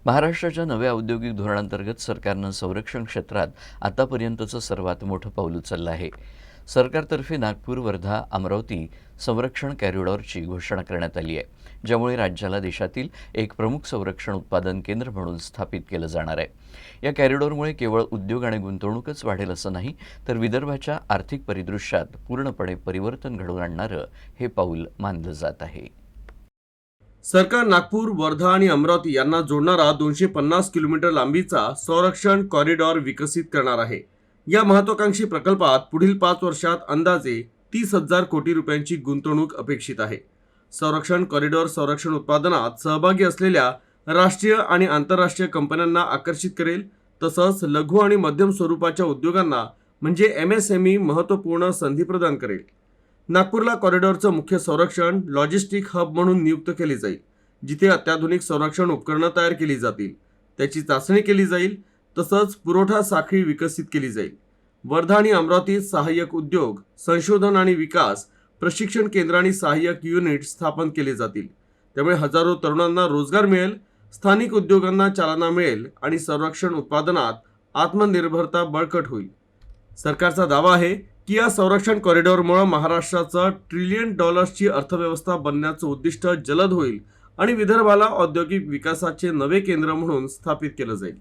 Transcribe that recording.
महाराष्ट्राच्या नव्या औद्योगिक धोरणांतर्गत सरकारनं संरक्षण क्षेत्रात आतापर्यंतचं सर्वात मोठं पाऊल उचललं आहे. सरकारतर्फे नागपूर, वर्धा, अमरावती संरक्षण कॉरिडॉरची घोषणा करण्यात आली आहे, ज्यामुळे राज्याला देशातील एक प्रमुख संरक्षण उत्पादन केंद्र म्हणून स्थापित केलं जाणार आहे. या कॉरिडॉरमुळे केवळ उद्योग आणि गुंतवणूकच वाढेल असं नाही, तर विदर्भाच्या आर्थिक परिदृश्यात पूर्णपणे परिवर्तन घडवून आणणारं हे पाऊल मानलं जात आहे. सरकार नागपूर, वर्धा आणि अमरावती यांना जोडणारा 250 किलोमीटर लांबीचा संरक्षण कॉरिडॉर विकसित करणार आहे. या महत्त्वाकांक्षी प्रकल्पात पुढील 5 वर्षात अंदाजे 30,000 कोटी रुपयांची गुंतवणूक अपेक्षित आहे. संरक्षण कॉरिडॉर संरक्षण उत्पादनात सहभागी असलेल्या राष्ट्रीय आणि आंतरराष्ट्रीय कंपन्यांना आकर्षित करेल, तसंच लघु आणि मध्यम स्वरूपाच्या उद्योगांना म्हणजे MSME महत्त्वपूर्ण संधी प्रदान करेल. नागपूरला कॉरिडॉरचं मुख्य संरक्षण लॉजिस्टिक हब म्हणून नियुक्त केले जाईल, जिथे अत्याधुनिक संरक्षण उपकरणं तयार केली जातील, त्याची चाचणी केली जाईल, तसंच पुरवठा साखळी विकसित केली जाईल. वर्धा आणि अमरावतीत सहाय्यक उद्योग, संशोधन आणि विकास, प्रशिक्षण केंद्र आणि सहाय्यक युनिट स्थापन केले जातील. त्यामुळे हजारो तरुणांना रोजगार मिळेल, स्थानिक उद्योगांना चालना मिळेल आणि संरक्षण उत्पादनात आत्मनिर्भरता बळकट होईल. सरकारचा दावा आहे की या संरक्षण कॉरिडॉरमुळे महाराष्ट्राचं $1 ट्रिलियन अर्थव्यवस्था बनण्याचं उद्दिष्ट जलद होईल आणि विदर्भाला औद्योगिक विकासाचे नवे केंद्र म्हणून स्थापित केलं जाईल.